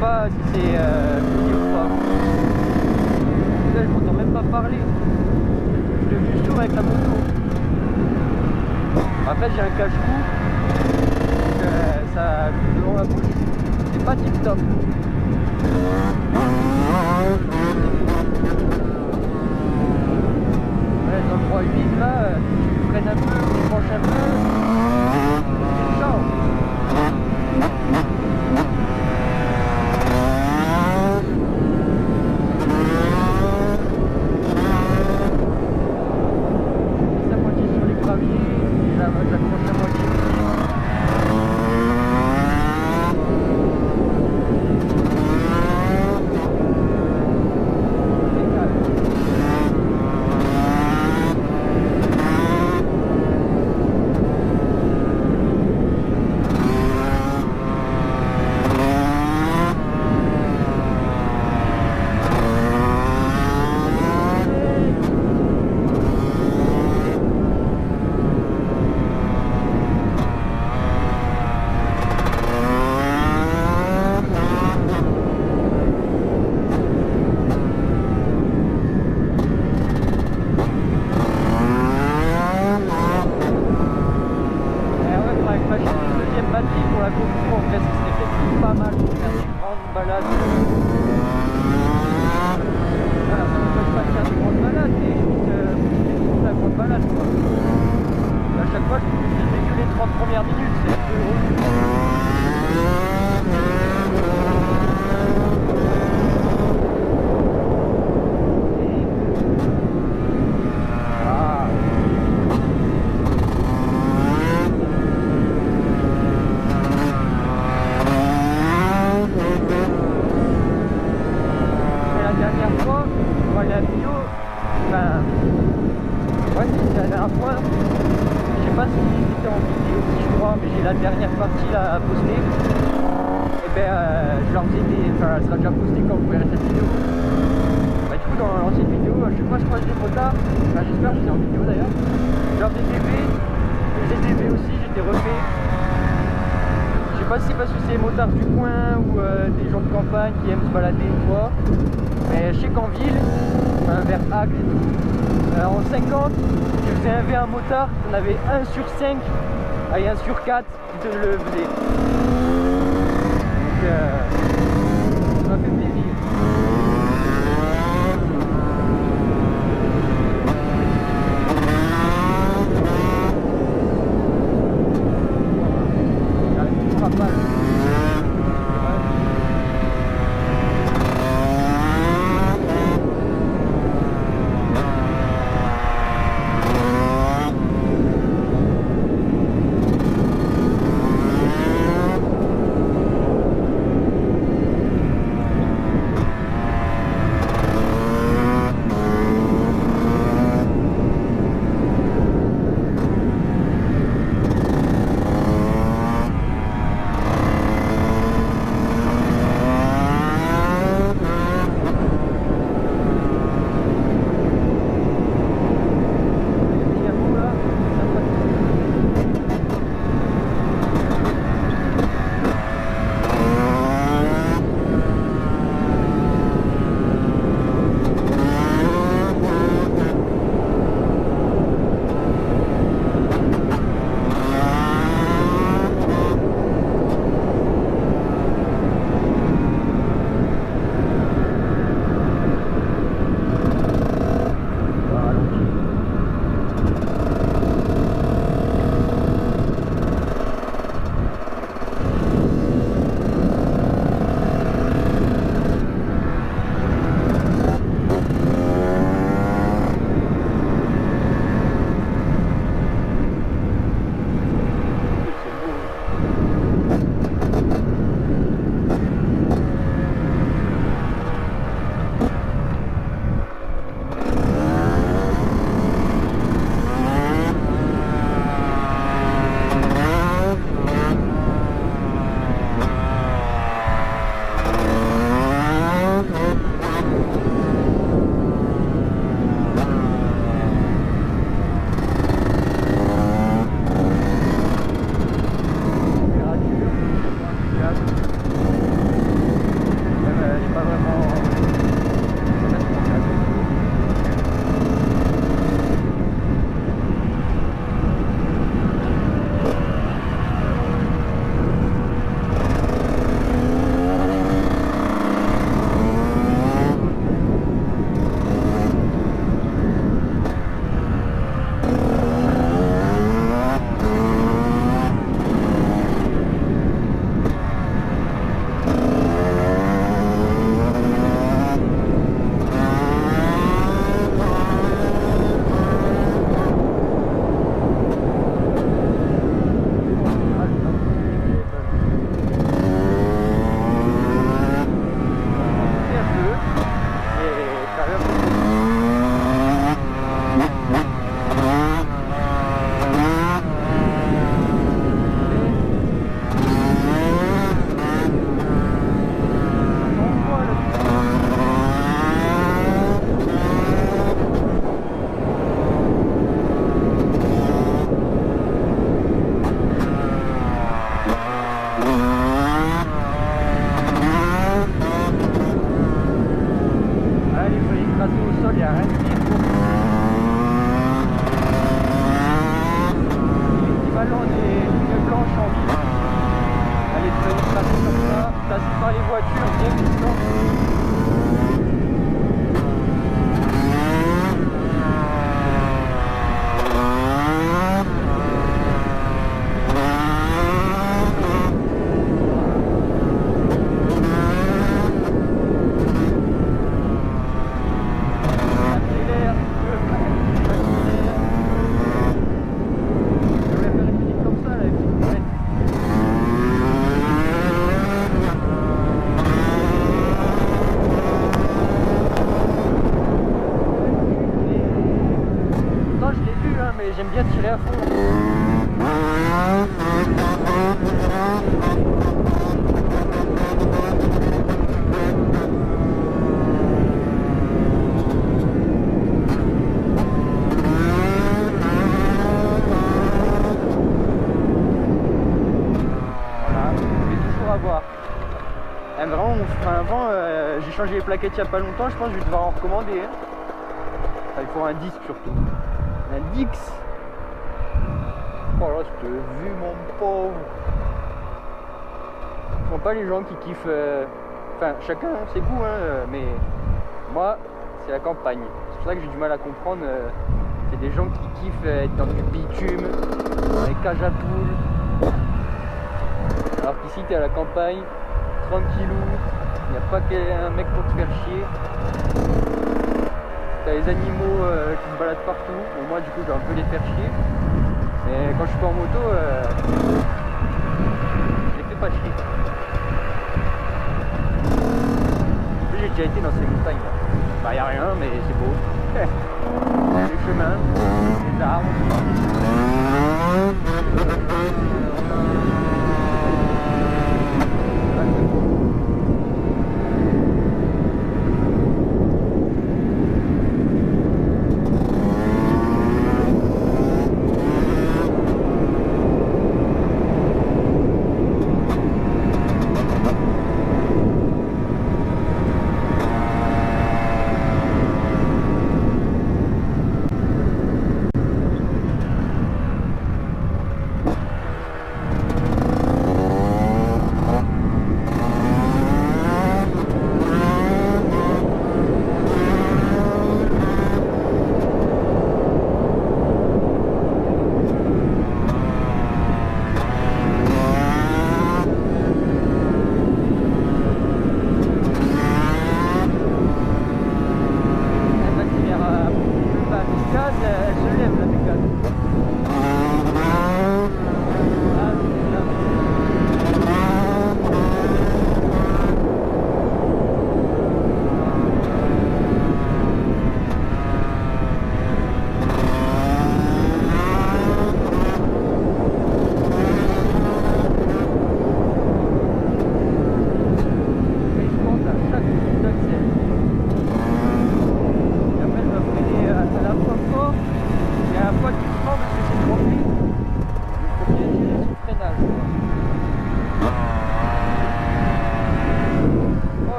pas si c'est fini ou pas. Là, je m'entends même pas parler. Je suis devenu sourd avec la moto. Après j'ai un cache-cou, donc ça devant ma bouche, c'est pas tip top. Ouais, dans le 3.8 là, tu freines un peu, tu penches un peu, c'est chaud. La moitié sur les graviers, et là j'accroche la moitié aussi. Pour la GoPro, en fait, ce serait peut-être pas mal pour faire des grandes balades. Voilà, ça ne peut pas faire des grandes balades, mais juste la grande balade quoi. À chaque fois, je fais que les 30 premières minutes, c'est un peu relou. La bio, enfin, ouais, c'est la dernière fois, je sais pas si c'était en vidéo, si je crois, mais j'ai la dernière partie là à poster, et ben je leur faisais des, enfin elle sera déjà postée quand vous verrez cette vidéo. Bah, du coup dans l'ancienne vidéo, à chaque fois je croise des motards, enfin j'espère que j'étais en vidéo d'ailleurs, je leur faisais des V, les GTV aussi, j'étais refait. Je sais pas si c'est parce que c'est les motards du coin ou des gens de campagne qui aiment se balader ou quoi. Mais je sais qu'en ville, vers Agde et tout, en 50, tu faisais un V à un motard, tu en avais 1 sur 5 et 1 sur 4 qui te le faisait. Donc ça m'a fait plaisir. là, tassé par les voitures, bien glissant. Mais j'aime bien tirer à fond. Voilà, je vais toujours avoir. Vraiment, on fera un vent. J'ai changé les plaquettes il n'y a pas longtemps, je pense que je vais devoir en recommander. Hein. Enfin, il faut un disque surtout. Un Dix. Oh là, je te vu mon pauvre. Je comprends pas les gens qui kiffent. Enfin, chacun ses goûts, hein, mais moi, c'est la campagne. C'est pour ça que j'ai du mal à comprendre. C'est des gens qui kiffent être dans du bitume, dans les cages à poules. Alors qu'ici, t'es à la campagne, tranquillou. Il n'y a pas qu'un mec pour te faire chier. T'as les animaux qui se baladent partout. Bon, moi du coup je dois un peu les faire chier. Mais quand je suis pas en moto, je les fais pas chier. J'ai déjà été dans ces montagnes là. Bah y a rien mais c'est beau. Les chemins, les arbres.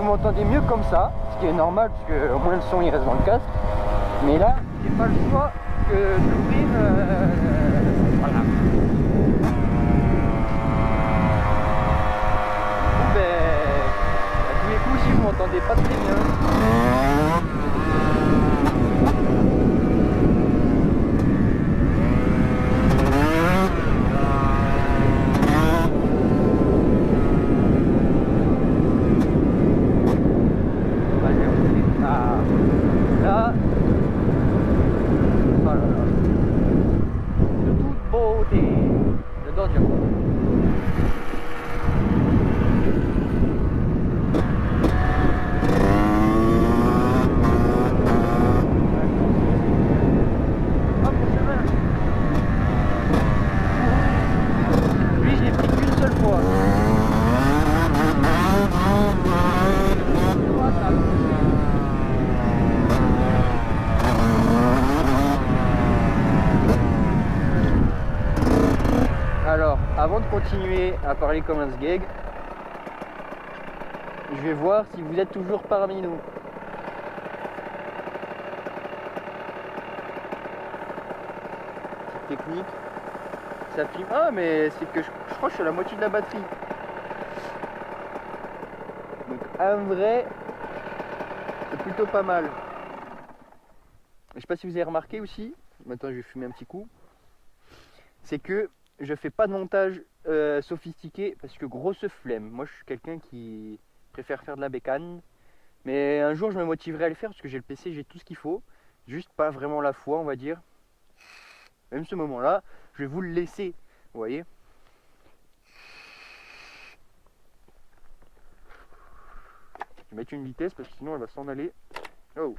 M'entendez mieux comme ça, ce qui est normal parce que au moins le son il reste dans le casque, mais là j'ai pas le choix que d'ouvrir voilà. Bon, ben, à tous les coups si vous m'entendez pas très bien, là, voilà, de toute beauté, j'adore dire ça. Ah, mon chemin. Lui, je l'ai pris qu'une seule fois. Alors, avant de continuer à parler comme un sgeg, Je vais voir si vous êtes toujours parmi nous. Petite technique. Ça filme. Ah mais c'est que je crois que je suis à la moitié de la batterie. Donc en vrai, c'est plutôt pas mal. Je sais pas si vous avez remarqué aussi, maintenant je vais fumer un petit coup, c'est que je fais pas de montage sophistiqué parce que grosse flemme. Moi je suis quelqu'un qui préfère faire de la bécane, mais un jour je me motiverai à le faire parce que j'ai le PC, j'ai tout ce qu'il faut, juste pas vraiment la foi on va dire. Même ce moment là, je vais vous le laisser, vous voyez. Je vais mettre une vitesse parce que sinon elle va s'en aller. Oh.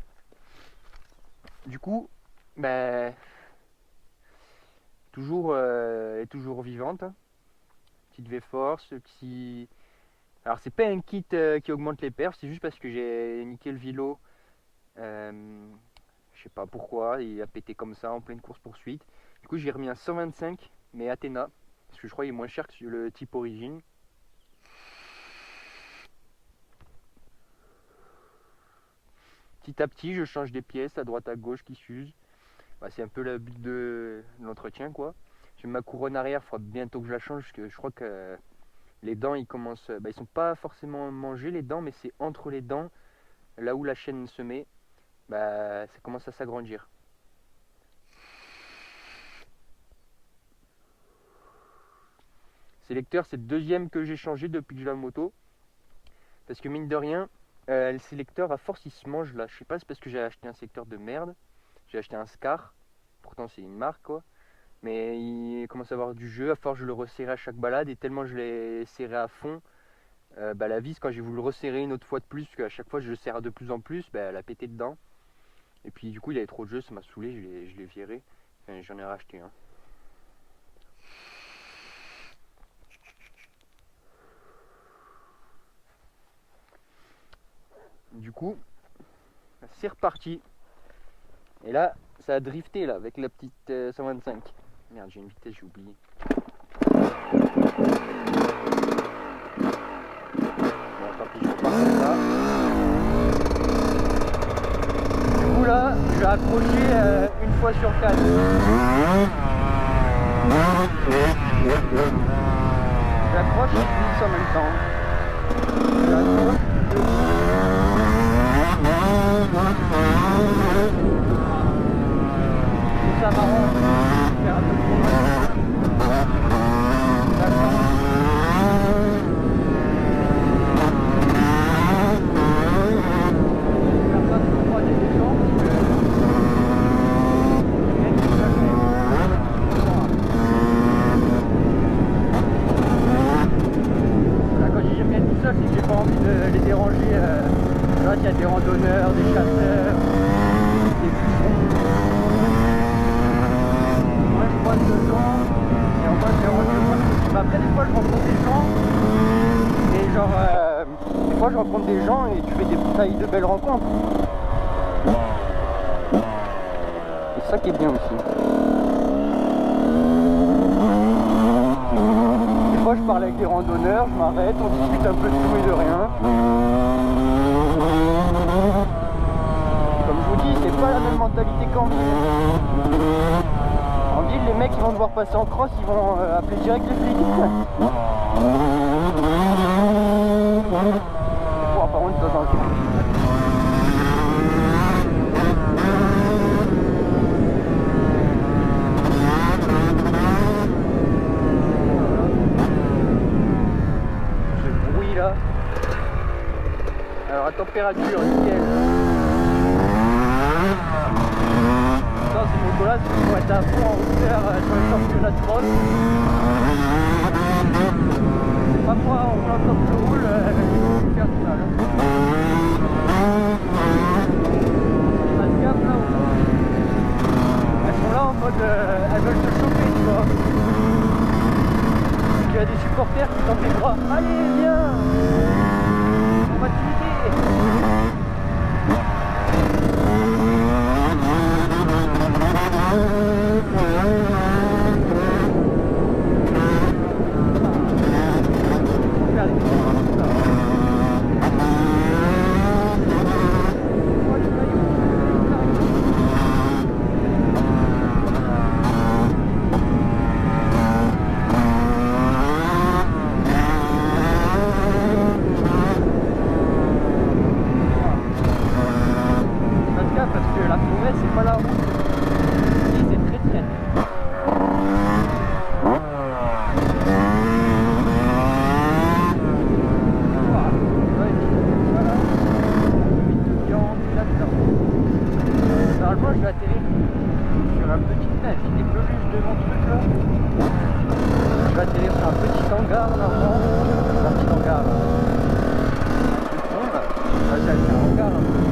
Du coup, ben, toujours, elle est toujours vivante. Hein. Petite V-Force, petit. Alors c'est pas un kit qui augmente les perfs, c'est juste parce que j'ai niqué le vélo. Je sais pas pourquoi, il a pété comme ça en pleine course poursuite. Du coup j'ai remis un 125 mais Athéna, parce que je crois qu'il est moins cher que sur le type origine. Petit à petit je change des pièces à droite à gauche qui s'usent. Bah, c'est un peu le but de l'entretien quoi. J'ai ma couronne arrière, il faudra bientôt que je la change parce que je crois que les dents ils commencent. Bah, ils sont pas forcément mangés les dents, mais c'est entre les dents, là où la chaîne se met, bah, ça commence à s'agrandir. Sélecteur, c'est le deuxième que j'ai changé depuis que j'ai la moto. Parce que mine de rien, le sélecteur à force il se mange là. Je sais pas, c'est parce que j'ai acheté un sélecteur de merde. J'ai acheté un Scar. Pourtant c'est une marque quoi. Mais il commence à avoir du jeu. À force je le resserrais à chaque balade. Et tellement je l'ai serré à fond. Bah, la vis quand j'ai voulu le resserrer une autre fois de plus. Parce qu'à chaque fois je le serre de plus en plus. Bah, elle a pété dedans. Et puis du coup il avait trop de jeu. Ça m'a saoulé. Je l'ai viré. Enfin, j'en ai racheté un. Du coup, c'est reparti. Et là, ça a drifté là avec la petite 125. Merde, j'ai une vitesse, j'ai oublié. Bon, tant pis, je repars comme ça. Du coup là, je vais accrocher une fois sur 4. J'accroche et je glisse en même temps. J'accroche. Ça m'arrange de faire un peu de bruit. Faire pas trop droit des gens parce que là quand j'y reviens tout seul, c'est que j'ai pas envie de les déranger. Là il y a des randonneurs, des chasseurs, des bûcherons. Dedans et en bas je les rencontre. Après des fois je rencontre des gens et genre des fois je rencontre des gens et tu fais de belles rencontres. C'est ça qui est bien aussi. Des fois je parle avec des randonneurs, je m'arrête, on discute un peu de tout et de rien. Comme je vous dis, c'est pas la même mentalité qu'en ville. En ville, les mecs ils vont devoir passer en cross, ils vont appeler direct les flics. Bon, par contre, dans un coup. Ce bruit là. Alors, à température, nickel. Ces motos là c'est pour être à fond en hauteur sur le championnat de cross. C'est pas moi en plein comme je roule, je vais faire du mal. Passe gaffe là où elles sont là en mode elles veulent te choper tu vois. Il y a des supporters qui tendent les bras. Allez viens, on va te quitter. je vais atterrir sur un petit... Putain, j'ai des peluches de mon truc là. Je vais atterrir sur un petit hangar normalement. Un petit hangar. Non là. Vas-y, c'est un hangar. Hein.